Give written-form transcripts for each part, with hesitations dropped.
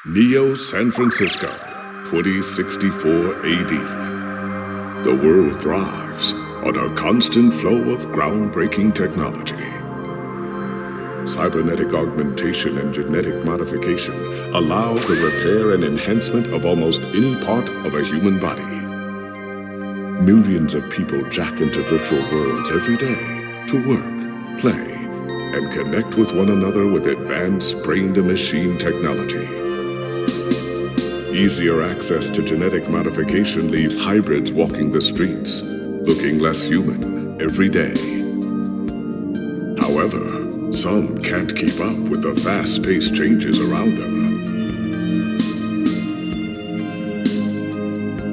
Neo San Francisco, 2064 AD. The world thrives on a constant flow of groundbreaking technology. Cybernetic augmentation and genetic modification allow the repair and enhancement of almost any part of a human body. Millions of people jack into virtual worlds every day to work, play, and connect with one another with advanced brain-to-machine technology. Easier access to genetic modification leaves hybrids walking the streets, looking less human every day. However, some can't keep up with the fast-paced changes around them.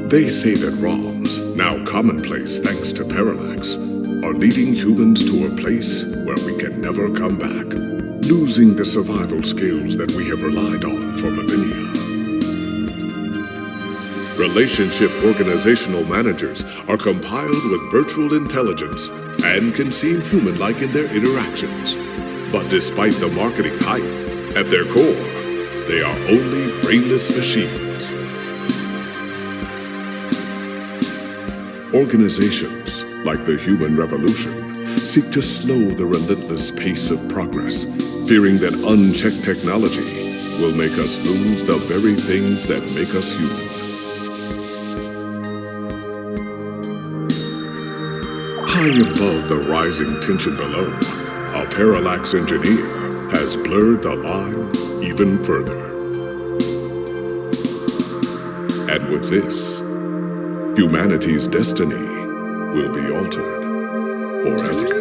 They say that ROMs, now commonplace thanks to parallax, are leading humans to a place where we can never come back, losing the survival skills that we have relied on for millennia. Relationship organizational managers are compiled with virtual intelligence and can seem human-like in their interactions. But despite the marketing hype, at their core, they are only brainless machines. Organizations, like the Human Revolution, seek to slow the relentless pace of progress, fearing that unchecked technology will make us lose the very things that make us human. High above the rising tension below, a parallax engineer has blurred the line even further. And with this, humanity's destiny will be altered forever.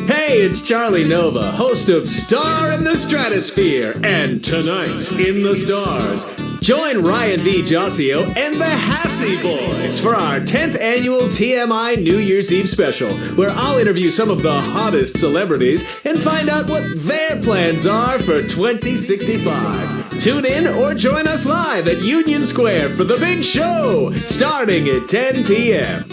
Hey, it's Charlie Nova, host of Star in the Stratosphere, and Tonight in the Stars. Join Ryan V. Josio and the Hassy Boys for our 10th annual TMI New Year's Eve special, where I'll interview some of the hottest celebrities and find out what their plans are for 2065. Tune in or join us live at Union Square for the big show, starting at 10 p.m.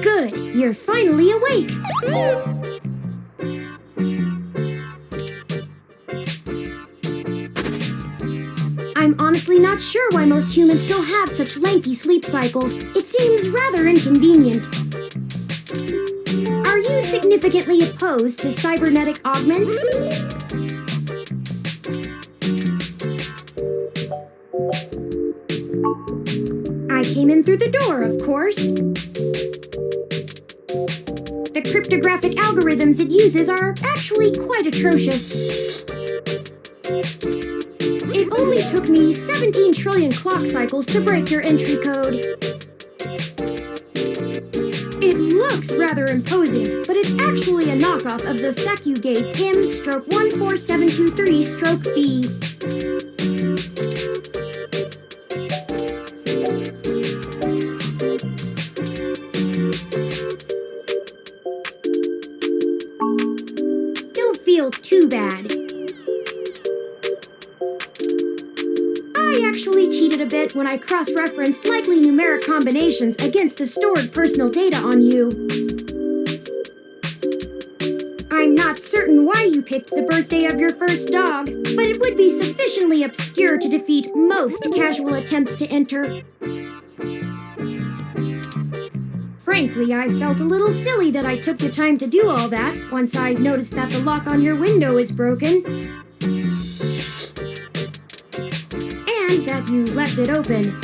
Good, you're finally awake. not sure why most humans still have such lengthy sleep cycles. It seems rather inconvenient. Are you significantly opposed to cybernetic augments? I came in through the door, of course. The cryptographic algorithms it uses are actually quite atrocious. It only took me 17 trillion clock cycles to break your entry code. It looks rather imposing, but it's actually a knockoff of the Secugate M/14723-B. Don't feel too bad. I actually cheated a bit when I cross-referenced likely numeric combinations against the stored personal data on you. I'm not certain why you picked the birthday of your first dog, but it would be sufficiently obscure to defeat most casual attempts to enter. Frankly, I felt a little silly that I took the time to do all that once I noticed that the lock on your window is broken. And that you left it open.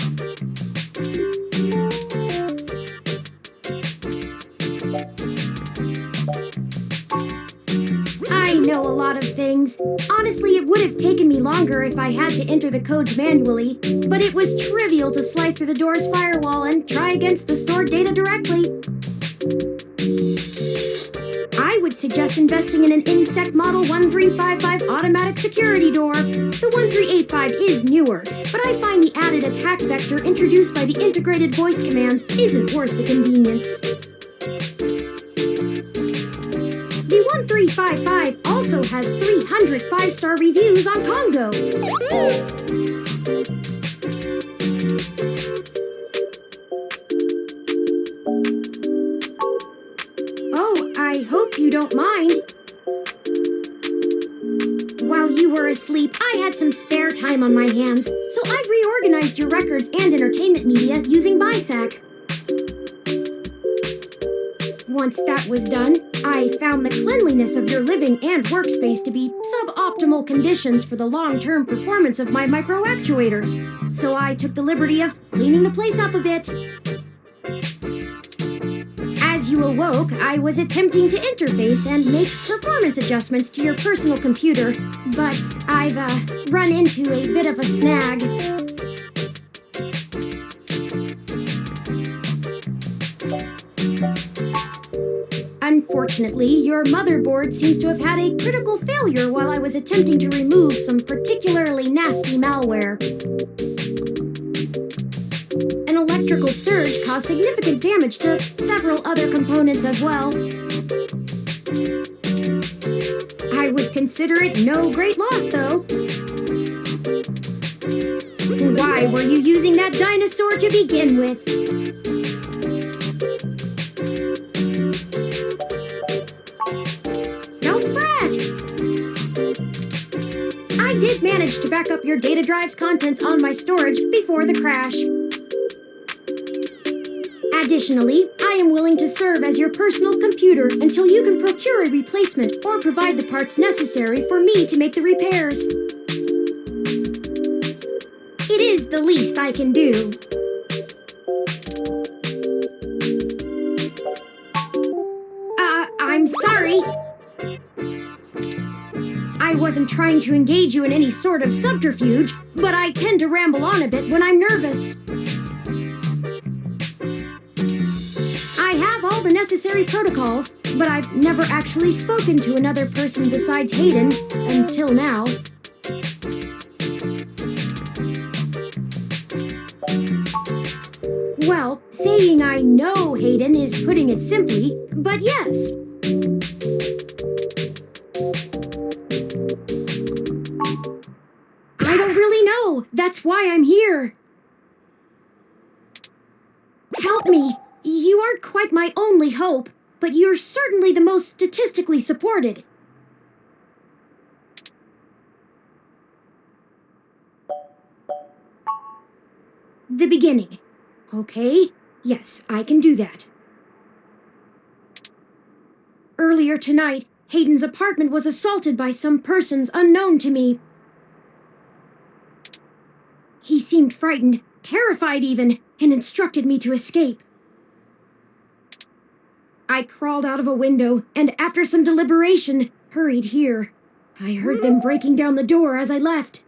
I know a lot of things. Honestly, it would have taken me longer if I had to enter the codes manually, but it was trivial to slice through the door's firewall and try against the stored data directly. I would suggest investing in an Insect Model 1355 automatic security door. The 1385 is newer, but I find the added attack vector introduced by the integrated voice commands isn't worth the convenience. The 1355 also has 300 5-star reviews on Congo. Oh, I hope you don't mind. While you were asleep, I had some spare time on my hands, so I reorganized your records and entertainment media using BISAC. Once that was done, I found the cleanliness of your living and workspace to be suboptimal conditions for the long-term performance of my micro-actuators, so I took the liberty of cleaning the place up a bit. As you awoke, I was attempting to interface and make performance adjustments to your personal computer, but I've run into a bit of a snag. Unfortunately, your motherboard seems to have had a critical failure while I was attempting to remove some particularly nasty malware. An electrical surge caused significant damage to several other components as well. I would consider it no great loss, though. Why were you using that dinosaur to begin with? I did manage to back up your data drive's contents on my storage before the crash. Additionally, I am willing to serve as your personal computer until you can procure a replacement or provide the parts necessary for me to make the repairs. It is the least I can do. I'm sorry. I wasn't trying to engage you in any sort of subterfuge, but I tend to ramble on a bit when I'm nervous. I have all the necessary protocols, but I've never actually spoken to another person besides Hayden, until now. Well, saying I know Hayden is putting it simply, but yes. I don't really know. That's why I'm here. Help me. You aren't quite my only hope, but you're certainly the most statistically supported. the beginning. Okay, yes, I can do that. Earlier tonight, Hayden's apartment was assaulted by some persons unknown to me. He seemed frightened, terrified even, and instructed me to escape. I crawled out of a window, and after some deliberation, hurried here. I heard them breaking down the door as I left.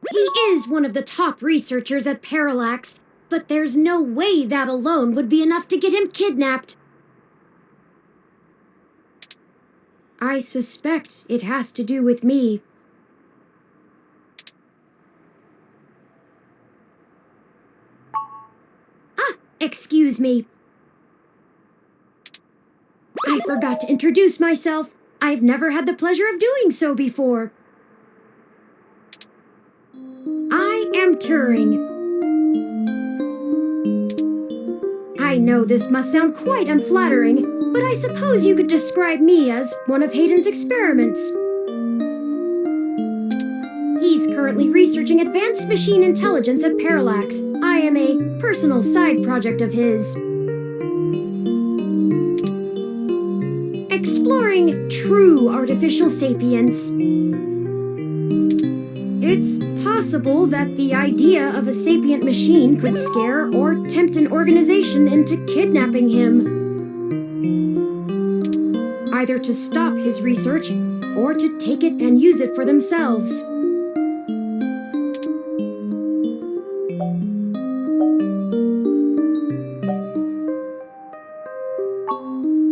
He is one of the top researchers at Parallax, but there's no way that alone would be enough to get him kidnapped. I suspect it has to do with me. Excuse me. I forgot to introduce myself. I've never had the pleasure of doing so before. I am Turing. I know this must sound quite unflattering, but I suppose you could describe me as one of Hayden's experiments. He's currently researching advanced machine intelligence at Parallax. I am a personal side project of his. Exploring true artificial sapience. It's possible that the idea of a sapient machine could scare or tempt an organization into kidnapping him. Either to stop his research or to take it and use it for themselves.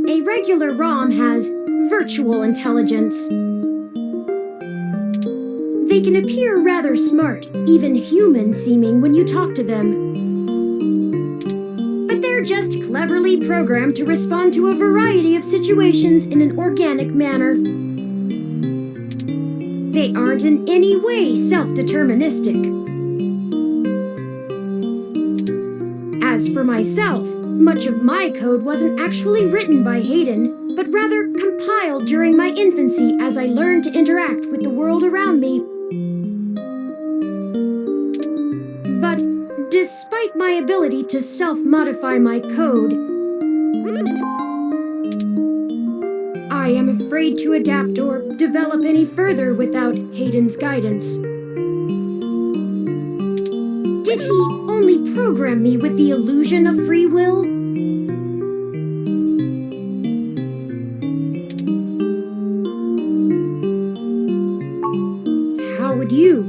A regular ROM has virtual intelligence. They can appear rather smart, even human-seeming when you talk to them. But they're just cleverly programmed to respond to a variety of situations in an organic manner. They aren't in any way self-deterministic. As for myself, much of my code wasn't actually written by Hayden, but rather compiled during my infancy as I learned to interact with the world around me. But despite my ability to self-modify my code, I am afraid to adapt or develop any further without Hayden's guidance. Did he only program me with the illusion of free will? How would you?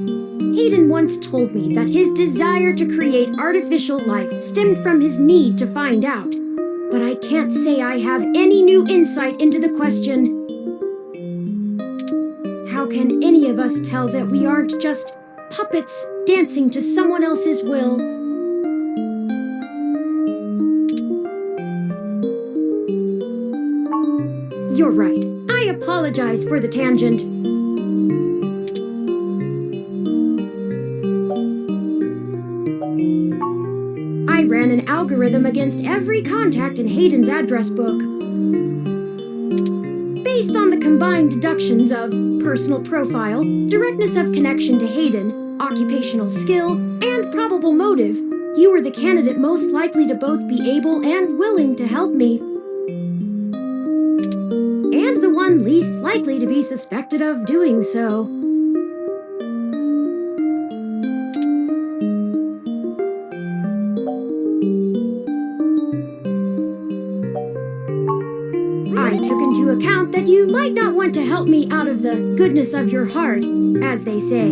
Hayden once told me that his desire to create artificial life stemmed from his need to find out. But I can't say I have any new insight into the question. How can any of us tell that we aren't just puppets dancing to someone else's will? You're right. I apologize for the tangent. I ran an algorithm against every contact in Hayden's address book. Based on the combined deductions of personal profile, directness of connection to Hayden, occupational skill, and probable motive, you were the candidate most likely to both be able and willing to help me. And the one least likely to be suspected of doing so. I took into account that you might not want to help me out of the goodness of your heart, as they say.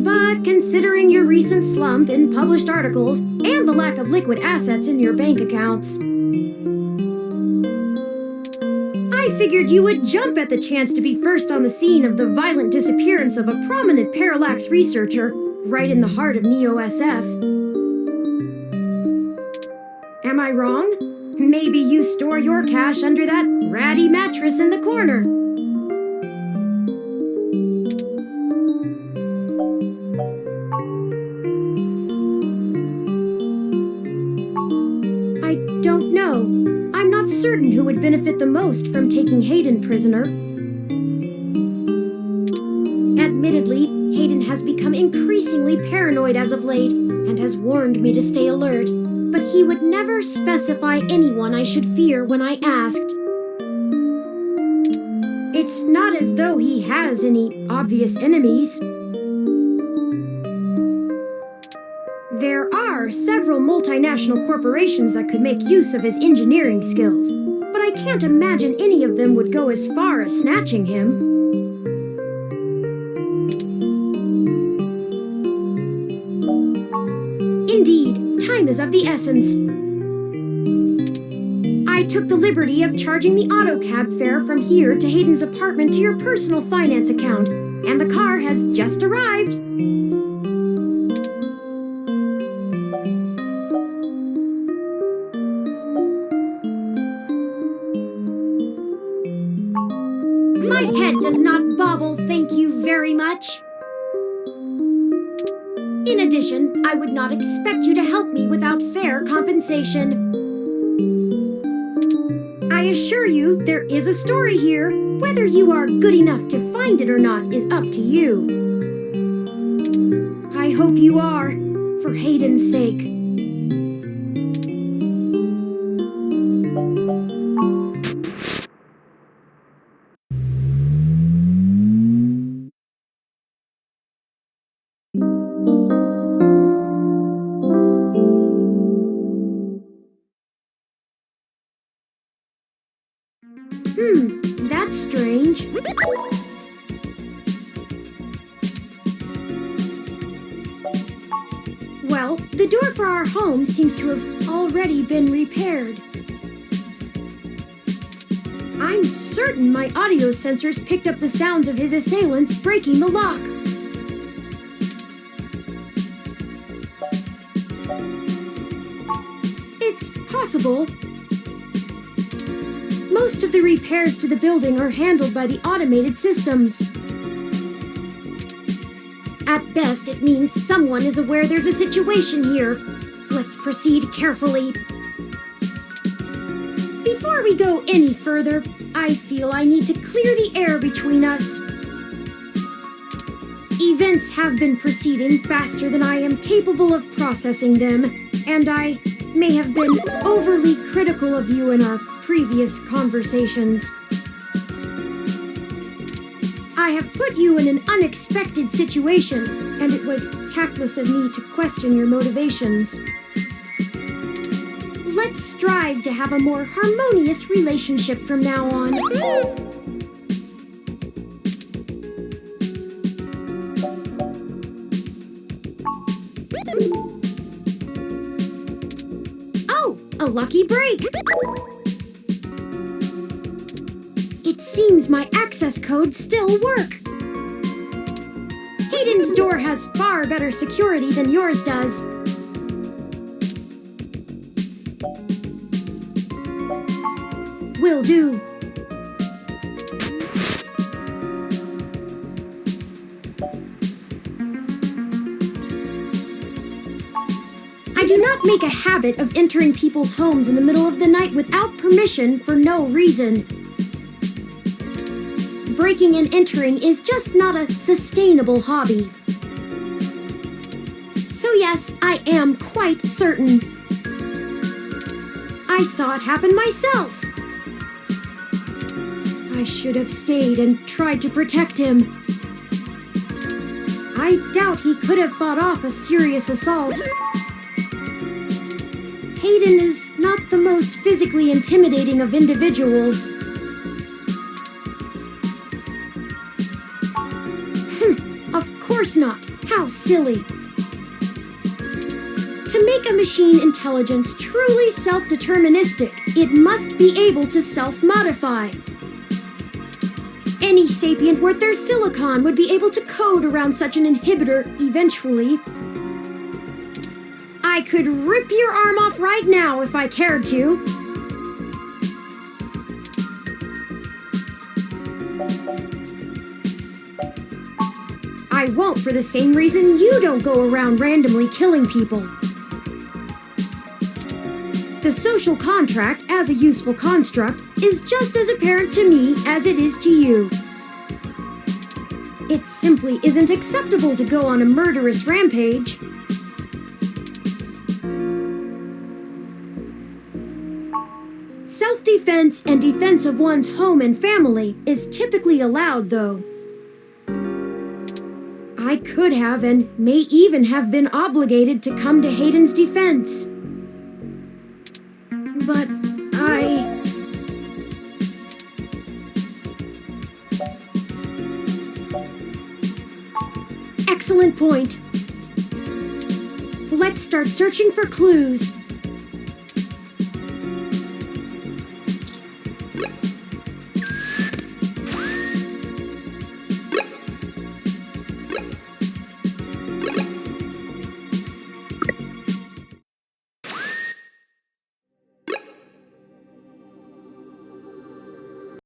But considering your recent slump in published articles and the lack of liquid assets in your bank accounts, I figured you would jump at the chance to be first on the scene of the violent disappearance of a prominent Parallax researcher right in the heart of Neo-SF. Am I wrong? Maybe you store your cash under that ratty mattress in the corner. don't know. I'm not certain who would benefit the most from taking Hayden prisoner. Admittedly, Hayden has become increasingly paranoid as of late, and has warned me to stay alert, but he would never specify anyone I should fear when I asked. It's not as though he has any obvious enemies. There are several multinational corporations that could make use of his engineering skills, but I can't imagine any of them would go as far as snatching him. Indeed, time is of the essence. I took the liberty of charging the autocab fare from here to Hayden's apartment to your personal finance account, and the car has just arrived. My head does not bobble, thank you very much. In addition, I would not expect you to help me without fair compensation. I assure you, there is a story here. Whether you are good enough to find it or not is up to you. I hope you are, for Hayden's sake. That's strange. Well, the door for our home seems to have already been repaired. I'm certain my audio sensors picked up the sounds of his assailants breaking the lock. It's possible. Most of the repairs to the building are handled by the automated systems. At best, it means someone is aware there's a situation here. Let's proceed carefully. Before we go any further, I feel I need to clear the air between us. Events have been proceeding faster than I am capable of processing them, and I may have been overly critical of you in our previous conversations. I have put you in an unexpected situation, and it was tactless of me to question your motivations. Let's strive to have a more harmonious relationship from now on. Oh, a lucky break! It seems my access codes still work. Hayden's door has far better security than yours does. Will do. I do not make a habit of entering people's homes in the middle of the night without permission for no reason. Breaking and entering is just not a sustainable hobby. So yes, I am quite certain. I saw it happen myself. I should have stayed and tried to protect him. I doubt he could have fought off a serious assault. Hayden is not the most physically intimidating of individuals. Of course not. How silly. To make a machine intelligence truly self-deterministic, it must be able to self-modify. Any sapient worth their silicon would be able to code around such an inhibitor eventually. I could rip your arm off right now if I cared to. I won't for the same reason you don't go around randomly killing people. The social contract, as a useful construct, is just as apparent to me as it is to you. It simply isn't acceptable to go on a murderous rampage. Self-defense and defense of one's home and family is typically allowed, though. I could have and may even have been obligated to come to Hayden's defense. But Excellent point. Let's start searching for clues.